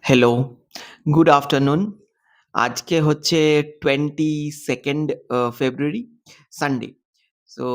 Hello, good afternoon. আজকে হচ্ছে 22nd ফেব্রুয়ারি, Sunday. So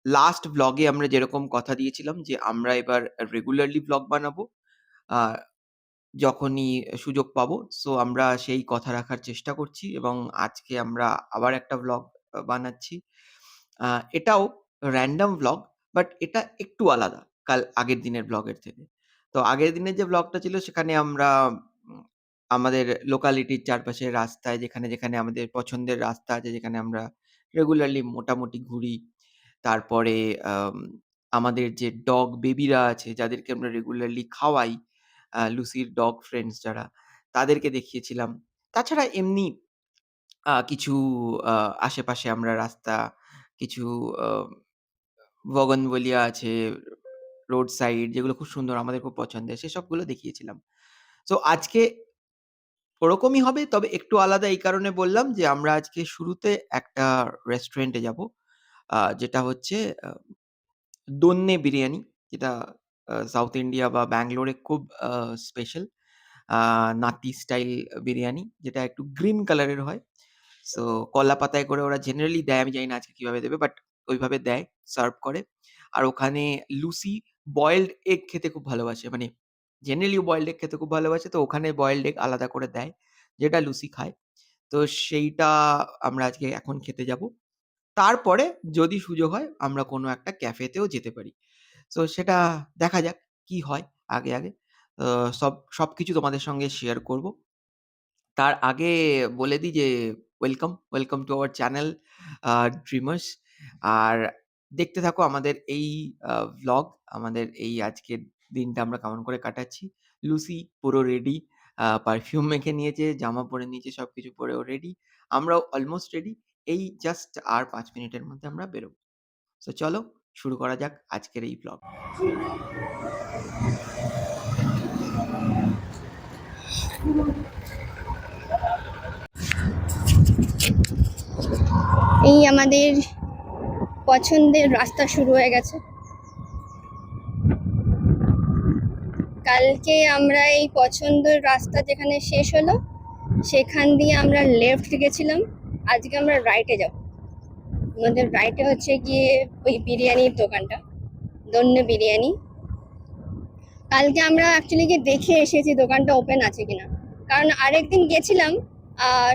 last ভ্লগে আমরা যেরকম কথা দিয়েছিলাম যে আমরা এবার রেগুলারলি ভ্লগ বানাবো আ যখনই সুযোগ পাবো। সো আমরা সেই কথা রাখার চেষ্টা করছি এবং আজকে আমরা আবার একটা ভ্লগ বানাচ্ছি। আ এটাও র‍্যান্ডম ভ্লগ, বাট এটা একটু আলাদা আগের দিনের ভ্লগের থেকে। তো আগের দিনের যে ভ্লগটা ছিল সেখানে আমরা উম আমাদের লোকালিটির চারপাশের রাস্তায় যেখানে আমাদের পছন্দের রাস্তা আছে, যেখানে আমরা রেগুলারলি মোটামুটি ঘুরি। তারপরে আম আমাদের যে ডগ বেবিরা আছে, যাদেরকে আমরা রেগুলারলি খাওয়াই, লুসির ডগ ফ্রেন্ডস যারা, তাদেরকে দেখিয়েছিলাম। তাছাড়া এমনি কিছু আ আশেপাশে আমরা রাস্তা, কিছু আ বগনভেলিয়া আছে, রোড সাইড যেগুলো খুব সুন্দর, আমাদের খুব পছন্দের, সেসবগুলো দেখিয়েছিলাম। সো আজকে ওরকমই হবে, তবে একটু আলাদা এই কারণে বললাম যে আমরা আজকে শুরুতে একটা রেস্টুরেন্টে যাবো। যেটা হচ্ছে আ দন্নে বিরিয়ানি, যেটা সাউথ ইন্ডিয়া বা ব্যাঙ্গালোরে খুব আ স্পেশাল। আ নাতি স্টাইল বিরিয়ানি, যেটা একটু গ্রিন কালারের হয়। সো কলা পাতায় করে ওরা জেনারেলি দেয়। আমি জানি না আজকে কিভাবে দেবে, বাট ওইভাবে দেয়, সার্ভ করে। আর ওখানে লুসি বয়েলড এগ খেতে খুব ভালোবাসে। মানে জেনারেলি ও বয়েলড এগ খেতে খুব ভালোবাসে। তো ওখানে বয়েলড এগ আলাদা করে দেয়, যেটা লুসি খায়। তো সেইটা আমরা আজকে এখন খেতে যাবো। তারপরে যদি সুযোগ হয় আমরা কোনো একটা ক্যাফেতেও যেতে পারি। সো সেটা দেখা যাক কি হয় আগে। আ সবকিছু তোমাদের সঙ্গে শেয়ার করব। তার আগে বলে দিই যে welcome to our channel Dreamers. আর দেখতে থাকো আমাদের এই ভ্লগ, আমাদের এই আজকের দিনটা আমরা কেমন করে কাটাচ্ছি। লুসি পুরো রেডি, পারফিউম মেখে নিয়েছে, জামা পরে নিয়েছে, সবকিছু পরে ও রেডি। আমরাও অলমোস্ট রেডি। এই জাস্ট আর ৫ মিনিটের মধ্যে আমরা বেরোবো। সো চলো শুরু করা যাক আজকের এই ভ্লগ। এই আমাদের পছন্দের রাস্তা শুরু হয়ে গেছে। কালকে আমরা এই পছন্দের রাস্তা যেখানে শেষ হলো সেখান দিয়ে আমরা লেফট গেছিলাম, আজকে আমরা রাইটে যাব। আমাদের রাইটে হচ্ছে গিয়ে ওই বিরিয়ানির দোকানটা, দন্নে বিরিয়ানি। কালকে আমরা অ্যাকচুয়ালি গিয়ে দেখে এসেছি দোকানটা ওপেন আছে কিনা, কারণ আরেকদিন গেছিলাম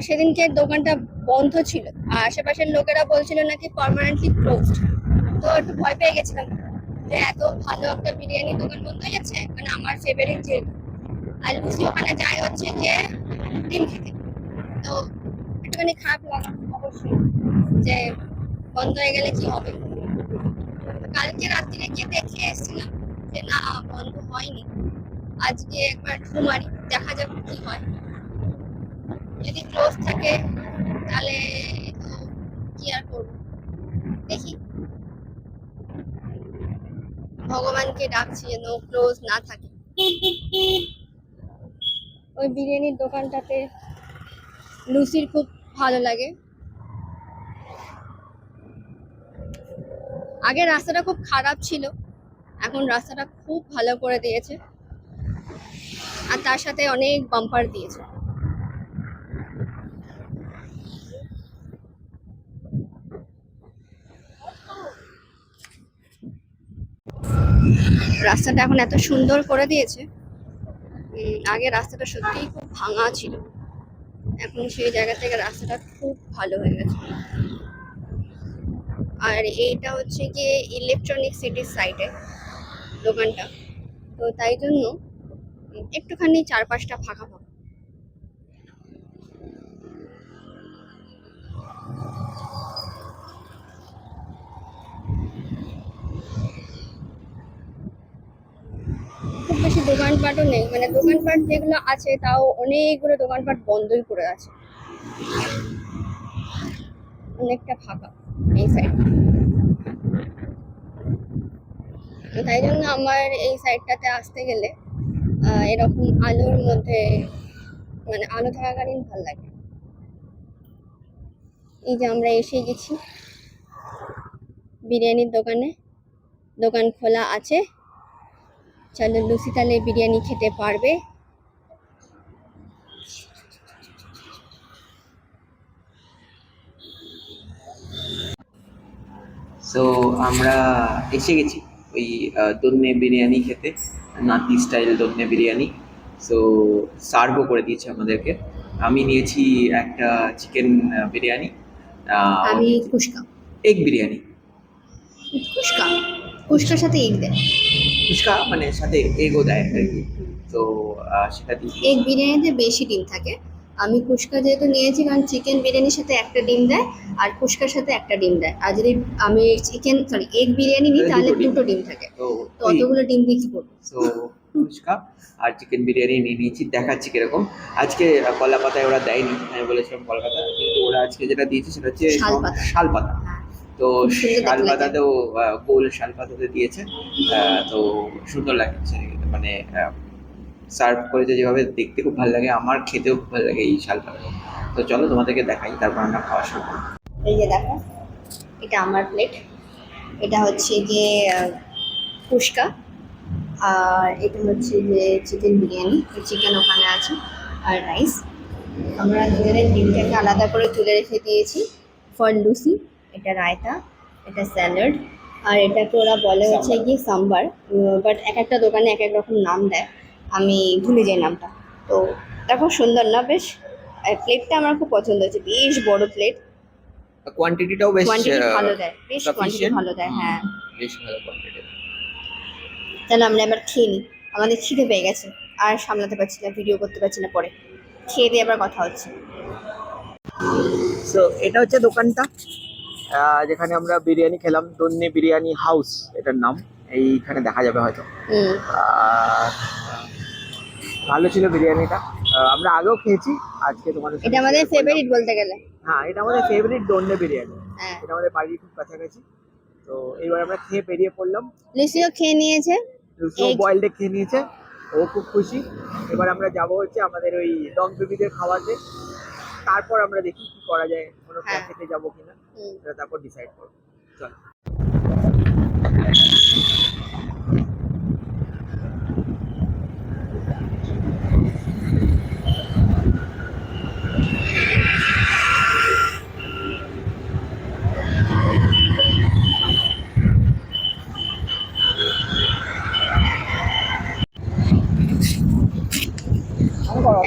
সেদিনকে দোকানটা বন্ধ ছিল, আর আশেপাশের লোকেরা বলছিল নাকি পার্মানেন্টলি ক্লোজড। তো একটু ভয় পেয়ে গেছিলাম যে এত ভালো একটা বিরিয়ানির দোকান বন্ধ হয়ে যাচ্ছে, মানে আমার ফেভারিট যে। আর লুচি ওখানে যায় হচ্ছে যে ডিম খেতে, তো একটুখানি খারাপ লাগা অবশ্যই যে বন্ধ হয়ে গেলে কি হবে। কালকে রাত্রিরে গিয়ে দেখে এসেছিলাম যে না, বন্ধ হয়নি। আজকে একবার ঢু মারি, দেখা যাক কি হয়। যদি ক্লোজ থাকে তাহলে তো কি আর করবো, দেখি। ভগবানকে ডাকছি যেন ক্লোজ না থাকে। ওই বিরিয়ানির দোকানটাতে লুচির খুব ভালো লাগে। আগে রাস্তাটা খুব খারাপ ছিল, এখন রাস্তাটা খুব ভালো করে দিয়েছে, আর তার সাথে অনেক বাম্পার দিয়েছে। রাস্তাটা এখন এত সুন্দর করে দিয়েছে। আগে রাস্তাটা সত্যিই খুব ভাঙা ছিল, এখন সেই জায়গা থেকে রাস্তাটা খুব ভালো হয়ে গেছে। আর এইটা হচ্ছে গিয়ে ইলেকট্রনিক সিটির সাইডে দোকানটা, তো তাই জন্য একটুখানি চারপাশটা ফাঁকা ফাঁকা। খুব বেশি দোকানপাটও নেই, মানে দোকানপাট যেগুলো আছে তাও অনেকগুলো দোকানপাট বন্ধই করে আছে, অনেকটা ফাঁকা এই সাইড। তাই জন্য আমার এই সাইডটাতে আসতে গেলে এরকম আলোর মধ্যে, মানে আলো থাকাকালীন ভালো লাগে। এই যে আমরা এসে গেছি বিরিয়ানির দোকানে, দোকান খোলা আছে। চলো লুচি তাহলে বিরিয়ানি খেতে পারবে। সো আমরা এসে গেছি ওই দন্নে বিরিয়ানি খেতে, নাতি স্টাইল দন্নে বিরিয়ানি। সো সার্ভও করে দিয়েছে আমাদেরকে। আমি নিয়েছি একটা চিকেন বিরিয়ানি, ও আমি নিয়েছি ফুচকা। এগ বিরিয়ানি। ফুচকা ফুচকার সাথে এগ দেয়। ফুচকা মানে সাথে এগও দেয় আর কি। তো সেটা দিয়ে এগ দিয়েছি। বিরিয়ানিতে বেশি ডিম থাকে। আমি ফুচকা যেহেতু নিয়েছি, কারণ চিকেন বিরিয়ানির সাথে একটা ডিম দেয় আর ফুচকার সাথে একটা ডিম দেয়। আর যদি আমি এগ বিরিয়ানি নিই তাহলে দুটো ডিম থাকে। তো তো ওই অতগুলো ডিম দিয়ে কি করবো? সো ফুচকা আর চিকেন বিরিয়ানি নিয়ে নিয়েছি, দেখাচ্ছি কিরকম। আজকে কলা পাতায় ওরা দেয়নি, আমি বলেছিলাম কলকাতা, কিন্তু ওরা আজকে যেটা দিয়েছে সেটা হচ্ছে শাল পাতা। শাল পাতা। হ্যাঁ, তো খুব সুন্দর শাল দেখতে লাগে। পাতাতেও গোল শাল পাতাতে দিয়েছে। তো সুন্দর লাগছে, মানে সার্ভ করেছে যেভাবে, দেখতে খুব ভালো লাগে, আমার খেতেও খুব ভালো লাগে এই শাল পাতা। তো চলো তোমাদেরকে দেখাই, তারপর আমরা খাওয়া শুরু করবো। এই যে দেখো, এটা আমার প্লেট। এটা হচ্ছে গিয়ে ফুচকা। আর এটা হচ্ছে যে চিকেন বিরিয়ানি, চিকেন ওখানে আছে, আর রাইস। আমরা দুজনের ডিমটাকে আলাদা করে তুলে রেখে দিয়েছি ফর লুসি। এটা রায়তা, এটা স্যালাড, আর এটাকে ওরা বলে হচ্ছে গিয়ে সাম্বার। বাট এক একটা দোকানে এক এক রকম নাম দেয়, আমি ভুলে যাই নামটা। তো দেখো, সুন্দর না বেশ? আর প্লেটটা আমার খুব পছন্দ হয়েছে, বেশ বড় প্লেট। কোয়ান্টিটিটাও বেশ কোয়ান্টিটি ভালো দেয়, বেশ কোয়ান্টিটি সাফিসিয়েন্ট। ভালো দেয়, হ্যাঁ। বেশ ভালো কোয়ান্টিটি। তাহলে আমরা এবার খেয়ে নিই, আমাদের খিদে পেয়ে গেছে, আর সামলাতে পারছি না, ভিডিও করতে পারছি না। পরে খেয়ে দিয়ে আবার কথা হচ্ছে। সো এটা হচ্ছে দোকানটা, যেখানে আমরা বিরিয়ানি খেলাম, দন্নে বিরিয়ানি হাউস এটার নাম। এইখানে দেখা যাবে হয়তো। হুম। আর ভালো ছিল বিরিয়ানিটা, আমরা আগেও খেয়েছি, আজকে তোমাদের এটা সাথে আমাদের শেয়ার করলাম। ফেভারিট বলতে গেলে। হ্যাঁ, এটা আমাদের ফেভারিট দন্নে বিরিয়ানি। হ্যাঁ। এটা আমাদের বাড়ির খুব কাছাকাছি। তো এইবার আমরা খেয়ে বেরিয়ে পড়লাম। লুসিও খেয়ে নিয়েছে। লুসিও এগ। বয়েলড এগ খেয়ে নিয়েছে, ও খুব খুশি। এবার আমরা যাবো হচ্ছে আমাদের ওই ডগ বেবিদের খাওয়াতে। তারপর আমরা দেখি কি করা যায়, কোনো হ্যাঁ। ক্যাফেতে যাবো কিনা, হুম। সেটা তারপর ডিসাইড করবো। চল।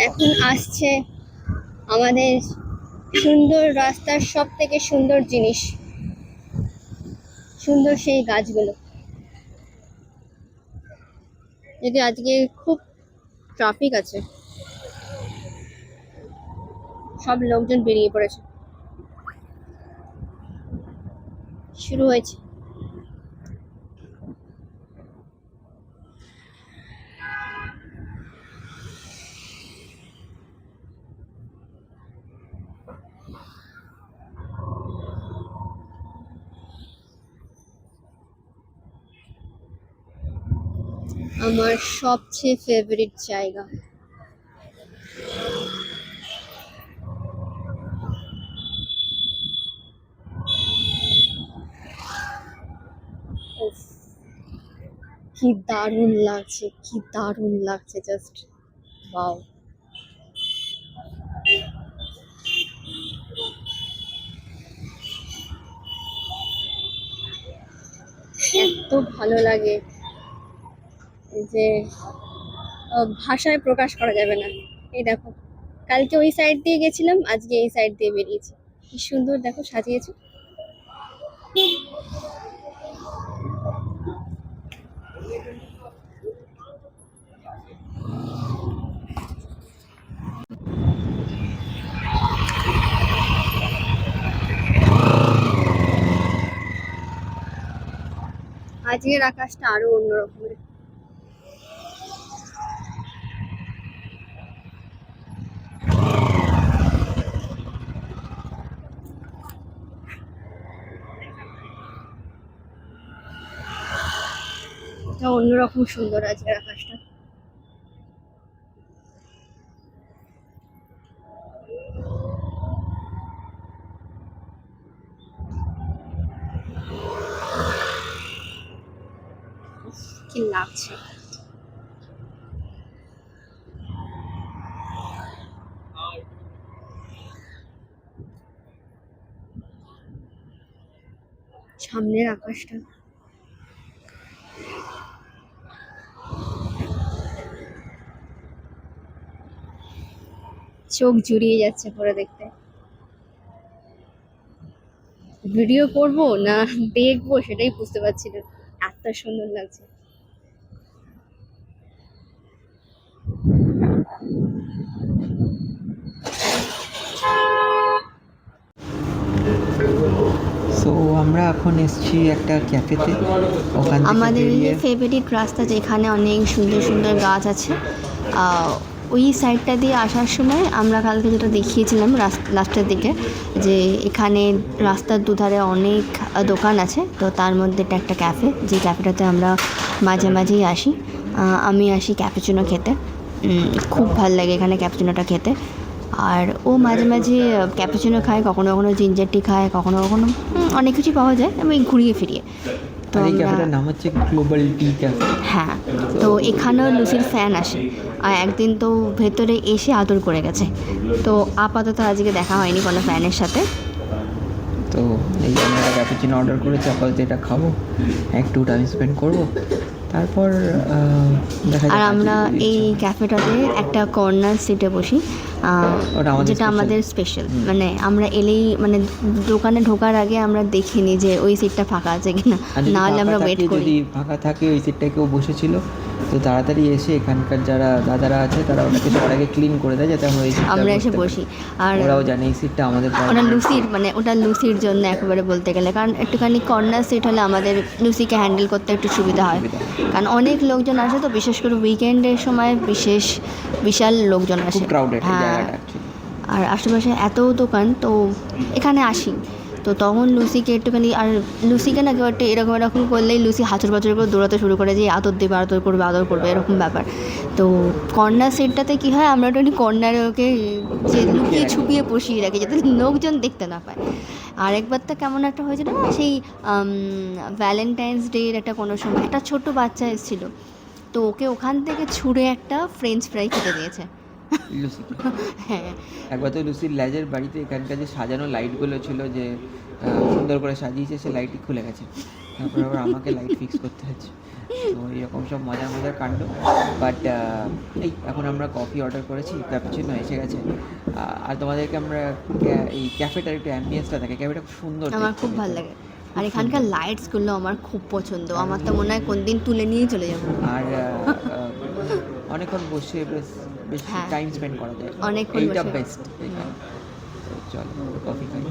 এখন আসছে আমাদের সুন্দর রাস্তার সব থেকে সুন্দর জিনিস, সুন্দর সেই গাছগুলো। যদি আজকে খুব ট্রাফিক আছে, সব লোকজন বেরিয়ে পড়েছে, শুরু হয়েছে। আমার সবচেয়ে ফেভারিট জায়গা। উফ, কি দারুণ লাগছে, কি দারুণ লাগছে, জাস্ট ওয়াও। এত ভালো লাগে যে ভাষায় প্রকাশ করা যাবে না। এই দেখো, কালকে ওই সাইড দিয়ে গেছিলাম, আজকে এই সাইড দিয়ে বেরিয়েছি। কি সুন্দর দেখো সাজিয়েছে। আজকের আকাশটা আরো অন্যরকমের। এটা অন্যরকম সুন্দর আজকের আকাশটা। কি লাগছে। সামনের আকাশটা চোখ জুড়িয়ে যাচ্ছে পুরো দেখতে। ভিডিও করব না দেখবো সেটাই বুঝতে পারছি না, এত সুন্দর লাগছে। সো আমরা এখন এসেছি একটা ক্যাফেতে, ওখান থেকে আমাদের বেরিয়ে ফেভারিট রাস্তা যেখানে অনেক সুন্দর সুন্দর গাছ আছে, ওই সাইডটা দিয়ে আসার সময় আমরা কালকে যেটা দেখিয়েছিলাম লাস্টের দিকে, যে এখানে রাস্তার দুধারে অনেক দোকান আছে, তো তার মধ্যে এটা একটা ক্যাফে, যে ক্যাফেটাতে আমরা মাঝে মাঝেই আসি। আমি আসি ক্যাপুচিনো খেতে, খুব ভাল লাগে এখানে ক্যাপুচিনোটা খেতে। আর ও মাঝে মাঝে ক্যাপুচিনো খায়, কখনো কখনো জিঞ্জার টি খায়, কখনো কখনো অনেক কিছুই পাওয়া যায়, আমি ঘুরিয়ে ফিরিয়ে। তো আর এই আমরা, ক্যাফেটার নাম হচ্ছে গ্লোবাল টি ক্যাফে। হ্যাঁ, তো এখানেও লুসির ফ্যান আসে, আর একদিন তো ভেতরে এসে আদর করে গেছে। তো আপাতত আজকে দেখা হয়নি কোনো ফ্যানের সাথে। তো এই আমরা একটা ক্যাপুচিনো অর্ডার করেছি, আপাতত এটা খাবো, একটু টাইম স্পেন্ড করবো, তারপর দেখা আর যাক আমরা এই ক্যাফেটাতে একটা কর্নার সিটে বসি, ওটা আমাদের যেটা special। আমাদের স্পেশাল, মানে আমরা এলেই, মানে দোকানে ঢোকার আগে আমরা দেখিনি যে ওই সিটটা ফাঁকা আছে কিনা, আর যদি নাহলে ফাঁকা আমরা ওয়েট থাকে, করি। যদি ফাঁকা থাকে ওই সিটটায় কেউ বসেছিল, তো তাড়াতাড়ি এসে এখানকার যারা দাদারা আছে তারা ওটাকে সবার আগে ক্লিন করে দেয়, যাতে আমরা এই সিটটা আমরা এসে বসি। আর ওরাও জানে এই সিটটা আমাদের ওটা permanent লুসির, seat। মানে ওটা লুসির জন্য একেবারে বলতে গেলে, কারণ একটুখানি কর্নার সিট হলে আমাদের লুসিকে হ্যান্ডেল করতে একটু সুবিধা হয়, কারণ অনেক লোকজন আসে, তো বিশেষ করে উইকেন্ডের সময় বিশাল লোকজন খুব আসে। ক্রাউডেড এই হ্যাঁ, জায়গাটা অ্যাকচুয়ালি। আর আশেপাশে এত দোকান, তো এখানে আসি, তো তখন লুসিকে একটুখানি, আর লুসিকে না কেউ একটা এরকম এরকম করলেই লুসি হাঁচড় পাঁচড় করে দৌড়াতে শুরু করে, যে আদর দেবে, আদর করবে এরকম ব্যাপার। তো কর্নার সিটটাতে কী হয়, আমরা একটু কর্নারে ওকে যে লুকিয়ে ছুপিয়ে বসিয়ে রাখি, যাতে লোকজন দেখতে না পায়। আরেকবার তো কেমন একটা হয়েছিল না, সেই ভ্যালেন্টাইন্স ডের একটা কোনো সময় একটা ছোট্ট বাচ্চা এসেছিলো, তো ওকে ওখান থেকে ছুঁড়ে একটা ফ্রেঞ্চ ফ্রাই খেতে দিয়েছে। লুসিকে হ্যাঁ, একবার তো লুসির ল্যাজের বাড়িতে এখানকার যে সাজানো লাইটগুলো ছিল, যে সুন্দর করে সাজিয়েছে, সে লাইটই খুলে গেছে, তারপর আবার আমাকে লাইট ফিক্স করতে হচ্ছে। তো এরকম সব মজার মজার কাণ্ড। বাট এই এখন আমরা কফি অর্ডার করেছি, ক্যাপুচিনো এসে গেছে। আর তোমাদেরকে আমরা এই ক্যাফেটার একটু অ্যাম্বিয়েন্সটা থাকে, ক্যাফেটা খুব সুন্দর আমার দেখতে খুব ভালো ভেতরে, লাগে। খুব আর এখানকার সুন্দর। লাইটসগুলো আমার খুব পছন্দ, আমার তো মনে হয় কোন দিন তুলে নিয়ে চলে যাবো। আর অনেকক্ষণ বসে বেশ বেশ হ্যাঁ, টাইম স্পেন্ড করা যায়, অনেকক্ষণ এইটা বসে। বেস্ট এখানে। তো চলো কফি খাই।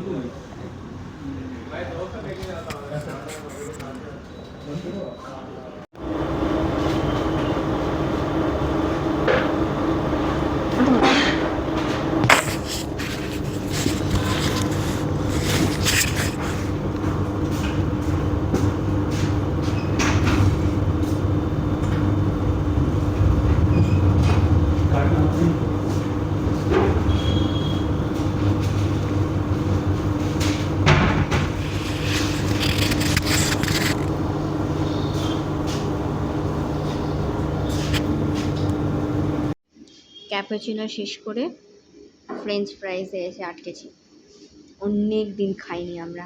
ক্যাপুচিনো শেষ করে ফ্রেঞ্চ ফ্রাইসে এসে আটকেছি, অনেক দিন খাইনি আমরা।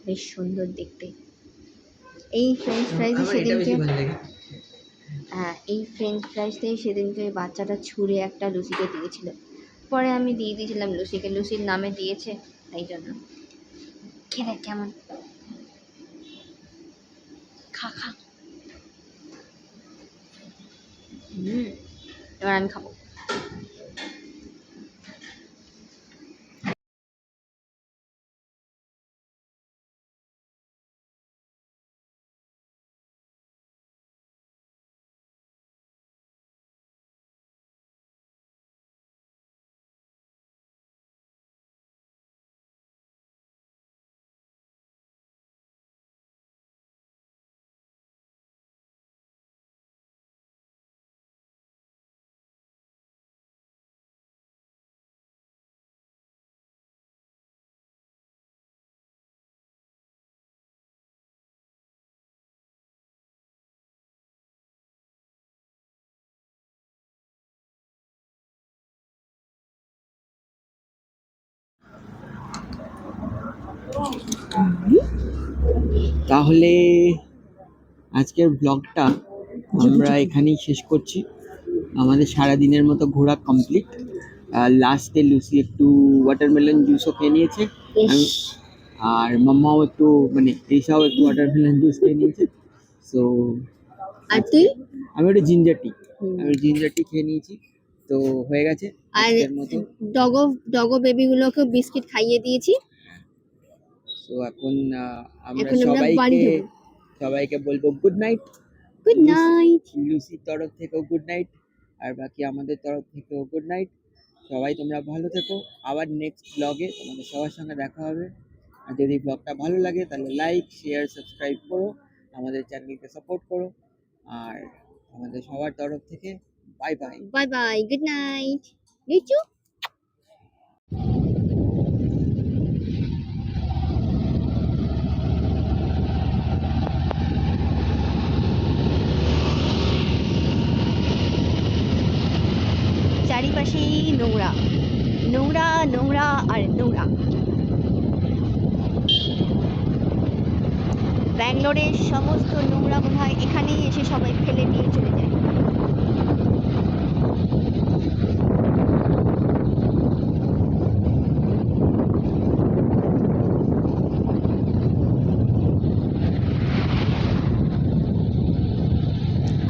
বেশ সুন্দর দেখতে এই ফ্রেঞ্চ ফ্রাইসে সেদিনকে। হ্যাঁ, এই ফ্রেঞ্চ ফ্রাইসটাই সেদিনকে ওই বাচ্চাটা ছুঁড়ে একটা লুসিকে দিয়েছিল, পরে আমি দিয়ে দিয়েছিলাম লুসিকে, লুসির নামে দিয়েছে তাই জন্য। খেয়ে দেখ কেমন, খা খা। এবার আমি খাবো। তাহলে আজকের ব্লগটা আমরা এখানেই শেষ করছি। আমাদের সারাদিনের মতো ঘোরা কমপ্লিট। লাস্টে লুসি একটু ওয়াটারমেলন জুসও খেয়ে নিয়েছে, আর মাম্মাও একটু মানে এইসাও একটু ওয়াটারমেলন জুস খেয়ে নিয়েছে। সো আর তুই? আমি একটু জিঞ্জার টি খেয়ে নিয়েছি, তো হয়ে গেছে আর আজকের মতো। ডগো বেবিগুলোকে বিস্কিট খাইয়ে দিয়েছি। তো এখন আমরা এখন আমরা বাড়ি যাবো। সবাইকে বলবো গুড নাইট। Good night. লুসির তরফ থেকেও গুড নাইট, আর বাকি আমাদের তরফ থেকেও গুড নাইট। সবাই তোমরা ভালো থেকো। আবার নেক্সট ব্লগে তোমাদের সবার সঙ্গে দেখা হবে। আর যদি ব্লগটা ভালো লাগে তাহলে লাইক, শেয়ার, সাবস্ক্রাইব করো, আমাদের চ্যানেলকে সাপোর্ট করো। আর আমাদের সবার তরফ থেকে bye bye. Bye bye, good night. লিচু। চারিপাশেই নোংরা নোংরা নোংরা আর নোংরা। ব্যাঙ্গালোরের সমস্ত নোংরা মনে হয় এখানেই এসে সবাই ফেলে দিয়ে চলে যায়।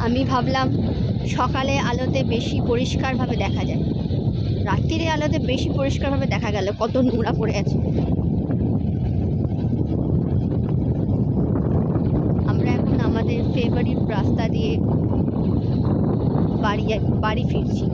আমি ভাবলাম সকালে আলোতে বেশি পরিষ্কারভাবে দেখা যায়, রাত্রিরে আলোতে বেশি পরিষ্কারভাবে দেখা গেল কত নোংরা পড়ে আছে। আমরা এখন আমাদের ফেভারিট রাস্তা দিয়ে বাড়ি ফিরছি।